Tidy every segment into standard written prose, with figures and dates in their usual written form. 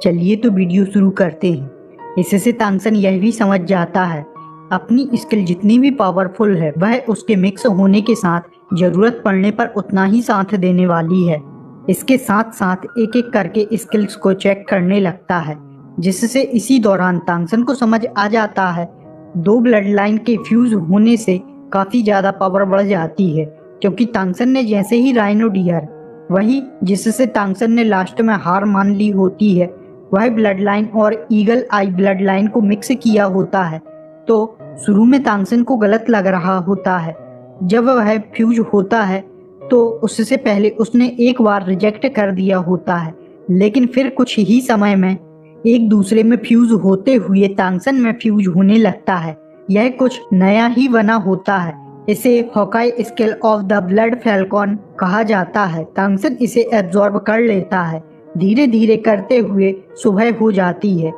चलिए तो वीडियो शुरू करते हैं। इससे तांसन यह भी समझ जाता है अपनी स्किल जितनी भी पावरफुल है वह उसके मिक्स होने के साथ जरूरत पड़ने पर उतना ही साथ देने वाली है। इसके साथ साथ एक एक करके स्किल्स को चेक करने लगता है, जिससे इसी दौरान तांसन को समझ आ जाता है दो ब्लड लाइन के फ्यूज होने से काफी ज्यादा पावर बढ़ जाती है। क्योंकि तांसन ने जैसे ही राइनो डियर, वही जिससे तांसन ने लास्ट में हार मान ली होती है, वह ब्लड लाइन और ईगल आई ब्लड लाइन को मिक्स किया होता है, तो शुरू में तांसन को गलत लग रहा होता है। जब वह फ्यूज होता है तो उससे पहले उसने एक बार रिजेक्ट कर दिया होता है, लेकिन फिर कुछ ही समय में एक दूसरे में फ्यूज होते हुए तांसन में फ्यूज होने लगता है। यह कुछ नया ही बना होता है। इसे Hawkeye skill of the blood Falcon कहा जाता है। तांसन इसे एब्जॉर्ब कर लेता है। धीरे धीरे करते हुए सुबह हो जाती है।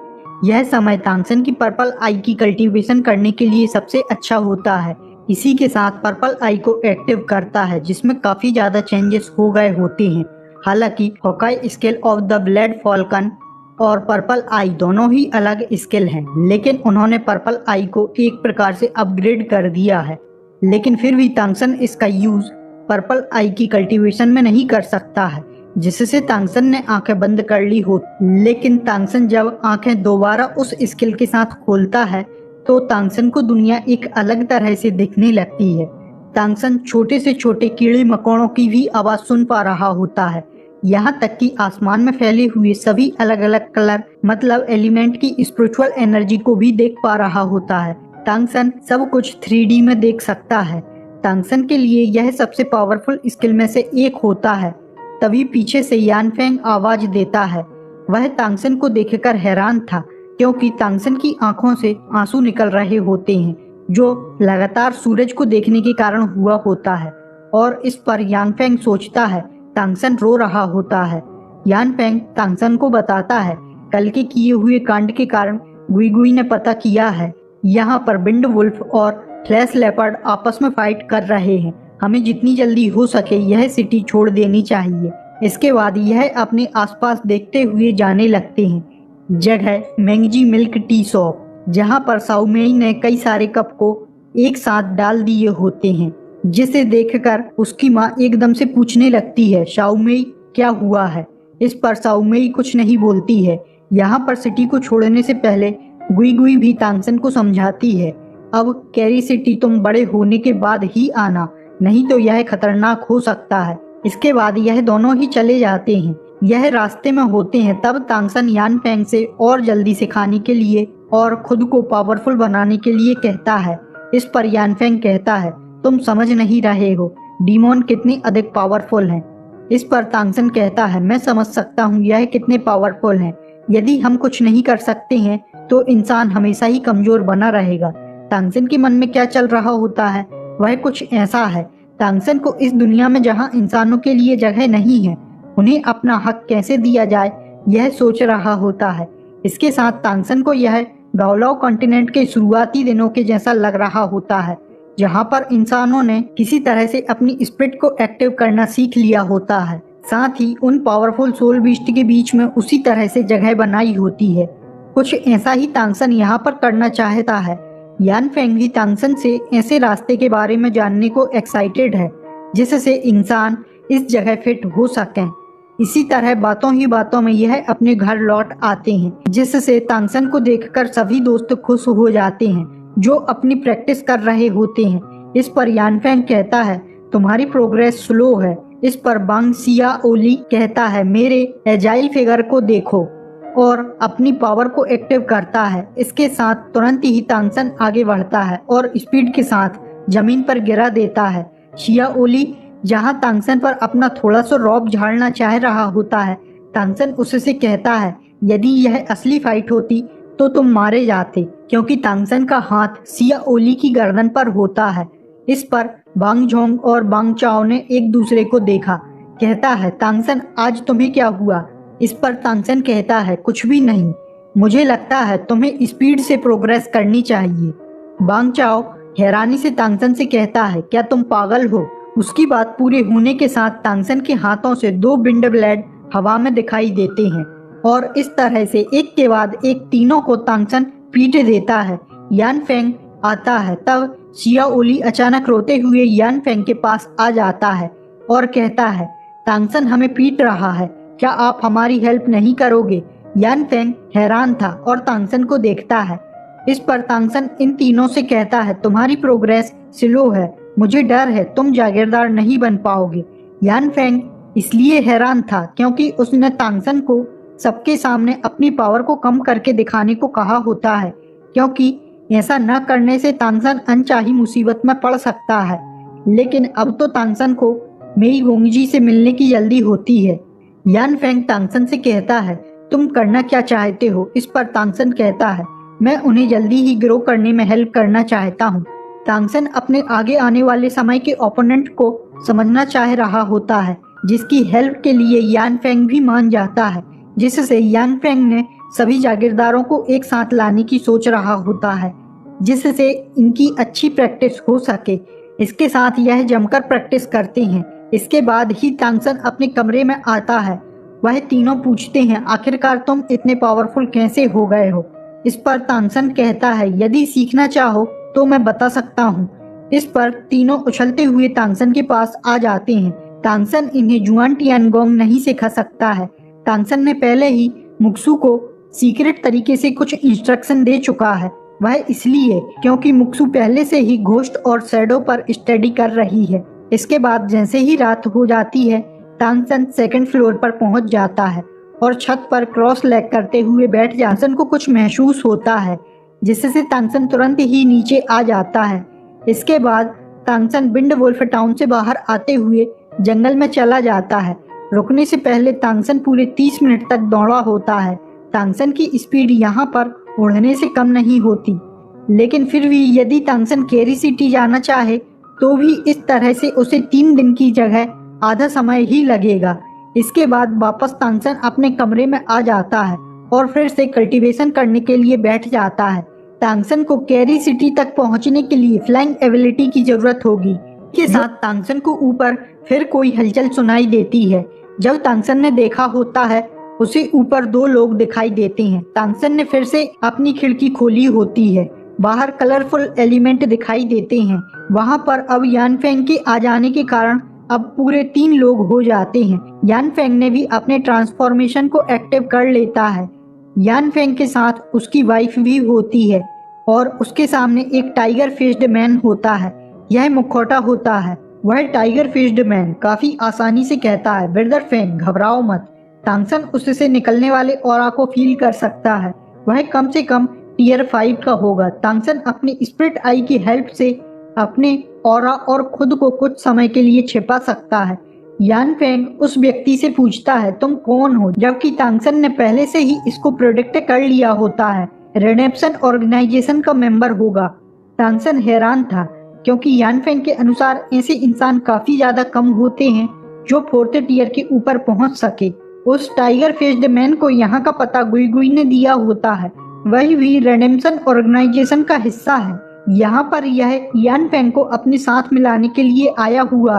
यह समय तांसन की पर्पल आई की कल्टीवेशन करने के लिए सबसे अच्छा होता है। इसी के साथ पर्पल आई को एक्टिव करता है, जिसमें काफी ज्यादा चेंजेस हो गए होते हैं। हालांकि Hawkeye skill of the blood Falcon और पर्पल आई दोनों ही अलग स्किल हैं, लेकिन उन्होंने पर्पल आई को एक प्रकार से अपग्रेड कर दिया है। लेकिन फिर भी तांसन इसका यूज पर्पल आई की कल्टीवेशन में नहीं कर सकता है, जिससे तांसन ने आंखें बंद कर ली हो। लेकिन तांसन जब आंखें दोबारा उस स्किल के साथ खोलता है तो तांसन को दुनिया एक अलग तरह से दिखने लगती है। तांसन छोटे से छोटे कीड़े मकोड़ों की भी आवाज सुन पा रहा होता है, यहाँ तक कि आसमान में फैले हुए सभी अलग अलग कलर मतलब एलिमेंट की स्पिरिचुअल एनर्जी को भी देख पा रहा होता है। तांसन सब कुछ 3D में देख सकता है। तांसन के लिए यह सबसे पावरफुल स्किल में से एक होता है। तभी पीछे से यानफेंग आवाज देता है। वह तांसन को देखकर हैरान था, क्योंकि तांसन की आंखों से आंसू निकल रहे होते हैं, जो लगातार सूरज को देखने के कारण हुआ होता है। और इस पर यानफेंग सोचता है तांसन रो रहा होता है। यानफेंग तांसन को बताता है कल के किए हुए कांड के कारण गुई ने पता किया है यहाँ पर विंड वुल्फ और फ्लैश लेपर्ड आपस में फाइट कर रहे हैं। हमें जितनी जल्दी हो सके यह सिटी छोड़ देनी चाहिए। इसके बाद यह अपने आसपास देखते हुए जाने लगते हैं। जगह मेंगजी मिल्क टी शॉप, जहाँ पर साउमेई ने कई सारे कप को एक साथ डाल दिए होते हैं, जिसे देखकर उसकी माँ एकदम से पूछने लगती है शाओमेई क्या हुआ है। इस पर शाओमेई कुछ नहीं बोलती है। यहाँ पर सिटी को छोड़ने से पहले गुई भी तांसन को समझाती है अब कैरी सिटी तुम बड़े होने के बाद ही आना, नहीं तो यह खतरनाक हो सकता है। इसके बाद यह दोनों ही चले जाते हैं। यह रास्ते में होते हैं तब तांसन यानफेंग से और जल्दी सिखाने के लिए और खुद को पावरफुल बनाने के लिए कहता है। इस पर यानफेंग कहता है तुम समझ नहीं रहे हो डीमोन कितने अधिक पावरफुल हैं। इस पर तांसन कहता है मैं समझ सकता हूँ यह कितने पावरफुल हैं। यदि हम कुछ नहीं कर सकते हैं तो इंसान हमेशा ही कमजोर बना रहेगा। तांसन के मन में क्या चल रहा होता है वह कुछ ऐसा है। तांसन को इस दुनिया में जहाँ इंसानों के लिए जगह नहीं है, उन्हें अपना हक कैसे दिया जाए यह सोच रहा होता है। इसके साथ तांसन को यह गाओलाओ कॉन्टिनेंट के शुरुआती दिनों के जैसा लग रहा होता है, जहाँ पर इंसानों ने किसी तरह से अपनी स्पिरिट को एक्टिव करना सीख लिया होता है। साथ ही उन पावरफुल सोल बीस्ट के बीच में उसी तरह से जगह बनाई होती है। कुछ ऐसा ही तांसन यहाँ पर करना चाहता है। यानफेंग भी तांसन से ऐसे रास्ते के बारे में जानने को एक्साइटेड है, जिससे इंसान इस जगह फिट हो सकें। इसी तरह बातों ही बातों में यह अपने घर लौट आते हैं, जिससे तांसन को देखकर सभी दोस्त खुश हो जाते हैं जो अपनी प्रैक्टिस कर रहे होते हैं। इस पर यानफेंग कहता है तुम्हारी प्रोग्रेस स्लो है। इस पर बांग सियाओली कहता है मेरे एजाइल फिगर को देखो, और अपनी पावर को एक्टिव करता है। इसके साथ तुरंत ही तांसन आगे बढ़ता है और स्पीड के साथ जमीन पर गिरा देता है। सियाओली जहां तांसन पर अपना थोड़ा सा रौब झाड़ना चाह रहा होता है, तांसन उससे कहता है यदि यह असली फाइट होती तो तुम मारे जाते, क्योंकि तांसन का हाथ सियाओली की गर्दन पर होता है। इस पर बांग जोंग और बांग चाओ ने एक दूसरे को देखा। कहता है तांसन आज तुम्हें क्या हुआ। इस पर तांसन कहता है कुछ भी नहीं, मुझे लगता है तुम्हें स्पीड से प्रोग्रेस करनी चाहिए। बांग चाओ हैरानी से तांसन से कहता है क्या तुम पागल हो। उसकी बात पूरे होने के साथ तांसन के हाथों से दो विंड ब्लेड हवा में दिखाई देते हैं और इस तरह से एक के बाद एक तीनों को तांगसन पीट देता है। यान फेंग आता है, तब शिया ओली अचानक रोते हुए यान फेंग के पास आ जाता है और कहता है, तांगसन हमें पीट रहा है, क्या आप हमारी हेल्प नहीं करोगे? यान फेंग हैरान था और तांगसन को देखता है। इस पर तांगसन इन तीनों से कहता है, तुम्हारी प्रोग्रेस स्लो है, मुझे डर है तुम जागीरदार नहीं बन पाओगे। यान फेंग इसलिए हैरान था क्योंकि उसने तांगसन को सबके सामने अपनी पावर को कम करके दिखाने को कहा होता है, क्योंकि ऐसा न करने से तांगसन अनचाही मुसीबत में पड़ सकता है। लेकिन अब तो तांगसन को मेई गोंगजी से मिलने की जल्दी होती है। यान फेंग तांगसन से कहता है, तुम करना क्या चाहते हो? इस पर तांगसन कहता है, मैं उन्हें जल्दी ही ग्रो करने में हेल्प करना चाहता हूँ। तांगसन अपने आगे आने वाले समय के ओपोनेंट को समझना चाह रहा होता है, जिसकी हेल्प के लिए यान फेंग भी मान जाता है, जिससे यान फेंग ने सभी जागीरदारों को एक साथ लाने की सोच रहा होता है, जिससे इनकी अच्छी प्रैक्टिस हो सके। इसके साथ यह जमकर प्रैक्टिस करते हैं। इसके बाद ही तांगसन अपने कमरे में आता है। वह तीनों पूछते हैं, आखिरकार तुम इतने पावरफुल कैसे हो गए हो? इस पर तांगसन कहता है, यदि सीखना चाहो तो मैं बता सकता हूँ। इस पर तीनों उछलते हुए तांगसन के पास आ जाते हैं। तांगसन इन्हें जुआन टियानगोंग नहीं सिखा सकता है। तांगसन ने पहले ही मुक्सु को सीक्रेट तरीके से कुछ इंस्ट्रक्शन दे चुका है। वह इसलिए क्योंकि मुक्सु पहले से ही घोस्ट और शैडो पर स्टडी कर रही है। इसके बाद जैसे ही रात हो जाती है, तांगसन सेकंड फ्लोर पर पहुंच जाता है और छत पर क्रॉस लेग करते हुए बैठ तांगसन को कुछ महसूस होता है, जिससे तांगसन तुरंत ही नीचे आ जाता है। इसके बाद तांगसन विंड वुल्फ टाउन से बाहर आते हुए जंगल में चला जाता है। रुकने से पहले तांगसन पूरे 30 मिनट तक दौड़ा होता है। तांगसन की स्पीड यहाँ पर उड़ने से कम नहीं होती, लेकिन फिर भी यदि तांगसन केरी सिटी जाना चाहे तो भी इस तरह से उसे 3 दिन की जगह आधा समय ही लगेगा। इसके बाद वापस तांगसन अपने कमरे में आ जाता है और फिर से कल्टीवेशन करने के लिए बैठ जाता है। तांगसन को केरी सिटी तक पहुंचने के लिए फ्लाइंग एबिलिटी की जरूरत होगी। के साथ तांगसन को ऊपर फिर कोई हलचल सुनाई देती है। जब तांगसन ने देखा होता है, उसे ऊपर 2 लोग दिखाई देते हैं। तांगसन ने फिर से अपनी खिड़की खोली होती है। बाहर कलरफुल एलिमेंट दिखाई देते हैं। वहां पर अब यान फेंग के आ जाने के कारण अब पूरे 3 लोग हो जाते हैं। यान फेंग ने भी अपने ट्रांसफॉर्मेशन को एक्टिव कर लेता है। यान फेंग के साथ उसकी वाइफ भी होती है और उसके सामने एक टाइगर फेस्ड मैन होता है। यह मुखौटा होता है। वह टाइगर फेस्ड मैन काफी आसानी से कहता है, ब्रदर फेंग घबराओ मत। तांगसन उससे निकलने वाले ऑरा को फील कर सकता है। वह कम से कम टियर 5 का होगा। तांगसन अपनी स्पिरिट आई की हेल्प से अपने ऑरा और खुद को कुछ समय के लिए छिपा सकता है। यान फेंग उस व्यक्ति से पूछता है, तुम कौन हो? जबकि तांगसन ने पहले से ही इसको प्रोडिक्ट कर लिया होता है, रिडेम्पशन ऑर्गेनाइजेशन का मेंबर होगा। तांगसन हैरान था क्योंकि यान फेंग के अनुसार ऐसे इंसान काफी ज्यादा कम होते हैं जो 4th टियर के ऊपर पहुंच सके। उस टाइगर फेस्ड मैन को यहाँ का पता गुई गुई ने दिया होता है। वही भी रिडेम्पशन ऑर्गेनाइजेशन का हिस्सा है। यहाँ पर यह यान फेंग को अपने साथ मिलाने के लिए आया हुआ है।